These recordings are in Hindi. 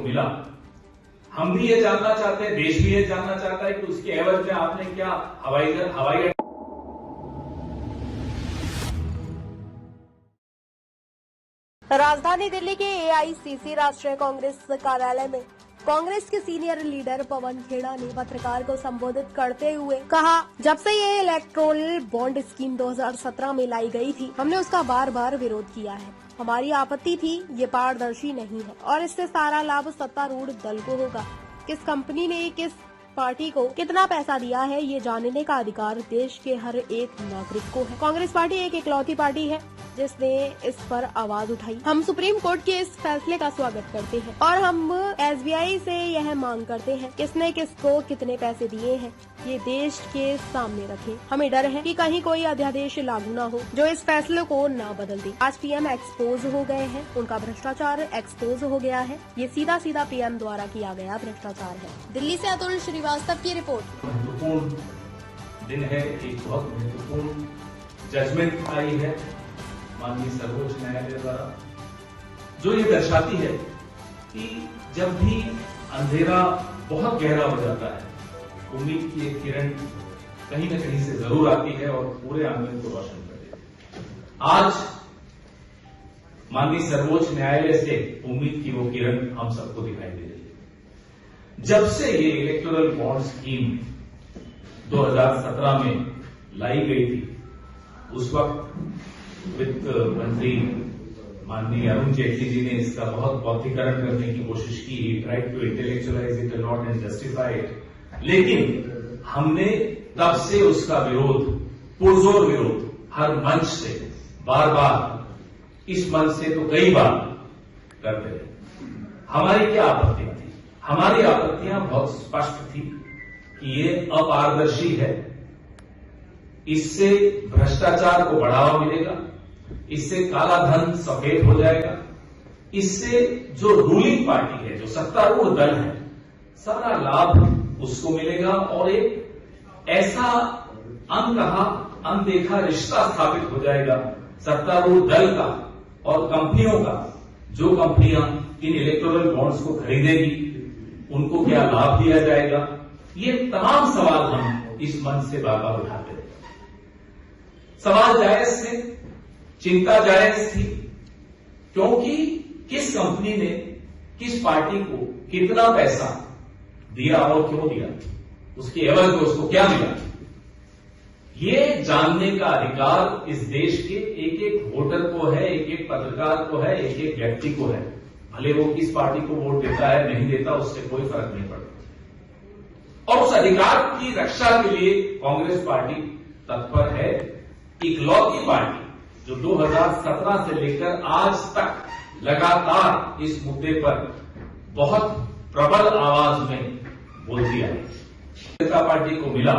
मिला, हम भी ये जानना चाहते हैं, देश भी ये जानना चाहता है कि उसके एवज में आपने क्या हवाई राजधानी दिल्ली के एआईसीसी राष्ट्रीय कांग्रेस कार्यालय में कांग्रेस के सीनियर लीडर पवन खेड़ा ने पत्रकार को संबोधित करते हुए कहा, जब से ये इलेक्टोरल बॉन्ड स्कीम 2017 में लाई गई थी, हमने उसका बार बार विरोध किया है। हमारी आपत्ति थी ये पारदर्शी नहीं है और इससे सारा लाभ सत्तारूढ़ दल को होगा। किस कंपनी ने किस पार्टी को कितना पैसा दिया है, ये जानने का अधिकार देश के हर एक नागरिक को है। कांग्रेस पार्टी एक इकलौती पार्टी है जिसने इस पर आवाज उठाई। हम सुप्रीम कोर्ट के इस फैसले का स्वागत करते हैं और हम एसबीआई से यह मांग करते हैं किसने किसको कितने पैसे दिए हैं ये देश के सामने रखें। हमें डर है कि कहीं कोई अध्यादेश लागू न हो जो इस फैसले को न बदल दे। आज पीएम एक्सपोज हो गए हैं, उनका भ्रष्टाचार एक्सपोज हो गया है। ये सीधा सीधा पीएम द्वारा किया गया भ्रष्टाचार है। दिल्ली से अतुल श्रीवास्तव की रिपोर्ट। महत्वपूर्ण दिन है, एक बहुत महत्वपूर्ण जजमेंट आई है माननीय सर्वोच्च न्यायालय द्वारा, जो ये दर्शाती है कि जब भी अंधेरा बहुत गहरा हो जाता है, उम्मीद की एक किरण कहीं न कहीं से जरूर आती है और पूरे आंगन को रोशन कर देती है। आज माननीय सर्वोच्च न्यायालय से उम्मीद की वो किरण हम सबको दिखाई दे रही है। जब से ये इलेक्टोरल बॉन्ड स्कीम 2017 में लाई गई थी, उस वक्त वित्त मंत्री माननीय अरुण जेटली जी ने इसका बहुत बौद्धिकरण करने की कोशिश की, tried to intellectualise it a lot and justify it, लेकिन हमने तब से उसका विरोध, पुरजोर विरोध, हर मंच से बार बार, इस मंच से तो कई बार करते रहे। हमारी क्या आपत्तियां थी? हमारी आपत्तियां बहुत स्पष्ट थी कि ये अपारदर्शी है, इससे भ्रष्टाचार को बढ़ावा मिलेगा, इससे काला धन सफेद हो जाएगा, इससे जो रूलिंग पार्टी है, जो सत्तारूढ़ दल है, सारा लाभ उसको मिलेगा और एक ऐसा अनकहा अनदेखा रिश्ता स्थापित हो जाएगा सत्तारूढ़ दल का और कंपनियों का। जो कंपनियां इन इलेक्टोरल बॉन्ड्स को खरीदेगी, उनको क्या लाभ दिया जाएगा, ये तमाम सवाल हम इस मंच से बार बार उठाते हैं। सवाल जायज थे, चिंता जायज थी, क्योंकि किस कंपनी ने किस पार्टी को कितना पैसा दिया और क्यों दिया, उसके एवज में उसको क्या मिला, ये जानने का अधिकार इस देश के एक एक वोटर को है, एक एक पत्रकार को है, एक एक व्यक्ति को है। भले वो किस पार्टी को वोट देता है नहीं देता, उससे कोई फर्क नहीं पड़ता। और उस अधिकार की रक्षा के लिए कांग्रेस पार्टी तत्पर है। इकलौती पार्टी जो 2017 से लेकर आज तक लगातार इस मुद्दे पर बहुत प्रबल आवाज में बोलती है। जनता पार्टी को मिला,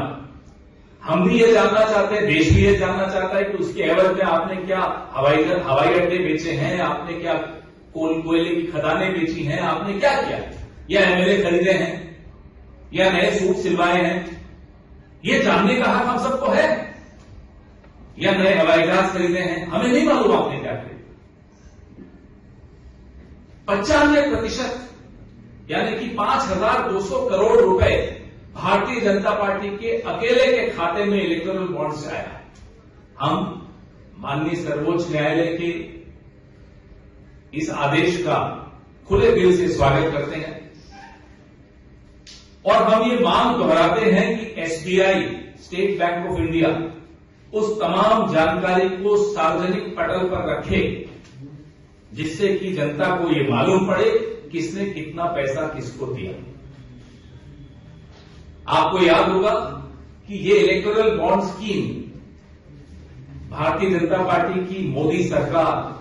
हम भी ये जानना चाहते हैं, देश भी ये जानना चाहता है कि उसके एवज में आपने क्या हवाई अड्डे बेचे हैं, आपने क्या कोयले की खदानें बेची हैं, आपने क्या किया, या एमएलए खरीदे हैं, या नए सूट सिलवाए हैं, ये जानने का हक हम सबको है, या नए हवाई जहाज खरीदे हैं, हमें नहीं मालूम आपने क्या खरीदा। 95% यानी कि 5,200 करोड़ रुपए भारतीय जनता पार्टी के अकेले के खाते में इलेक्टोरल बॉन्ड से आया है। हम माननीय सर्वोच्च न्यायालय के इस आदेश का खुले दिल से स्वागत करते हैं और हम ये मांग दोहराते हैं कि SBI, state bank of India, उस तमाम जानकारी को सार्वजनिक पटल पर रखे जिससे कि जनता को ये मालूम पड़े किसने कितना पैसा किसको दिया। आपको याद होगा कि ये electoral bond scheme Bharatiya Janata party की मोदी सरकार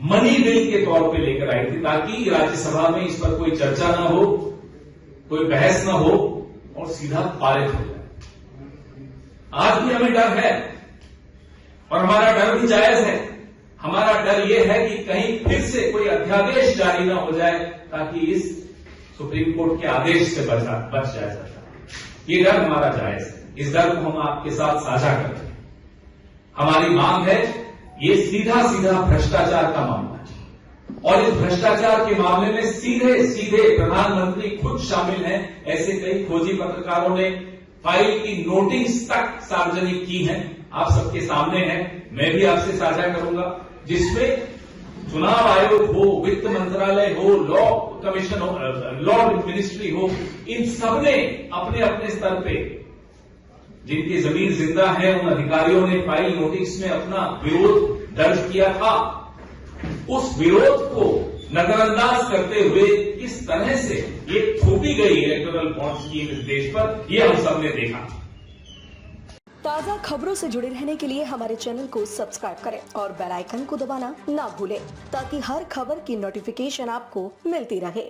मनी बिल के तौर पे लेकर आई थी, ताकि राज्यसभा में इस पर कोई चर्चा न हो, कोई बहस न हो और सीधा पारित हो जाए। आज भी हमें डर है और हमारा डर भी जायज है। हमारा डर यह है कि कहीं फिर से कोई अध्यादेश जारी न हो जाए ताकि इस सुप्रीम कोर्ट के आदेश से बच जाए सरकार। ये डर हमारा जायज है, इस डर को हम आपके साथ साझा करते हैं। हमारी मांग है, ये सीधा सीधा भ्रष्टाचार का मामला है। और इस भ्रष्टाचार के मामले में सीधे सीधे प्रधानमंत्री खुद शामिल हैं। ऐसे कई खोजी पत्रकारों ने फाइल की नोटिस तक सार्वजनिक की है, आप सबके सामने है। मैं भी आपसे साझा करूंगा, जिसमें चुनाव आयोग हो, वित्त मंत्रालय हो, लॉ कमीशन हो, लॉ मिनिस्ट्री हो, इन सबने अपने अपने स्तर पे जिनकी जमीन जिंदा है उन अधिकारियों ने फाइल नोटिस में अपना विरोध दर्ज किया था। उस विरोध को नजरअंदाज करते हुए किस तरह से ये थोपी गई इलेक्टोरल बॉन्ड स्कीम इस देश पर, ये हम सबने देखा। ताज़ा खबरों से जुड़े रहने के लिए हमारे चैनल को सब्सक्राइब करें और बेल आइकन को दबाना ना भूलें, ताकि हर खबर की नोटिफिकेशन आपको मिलती रहे।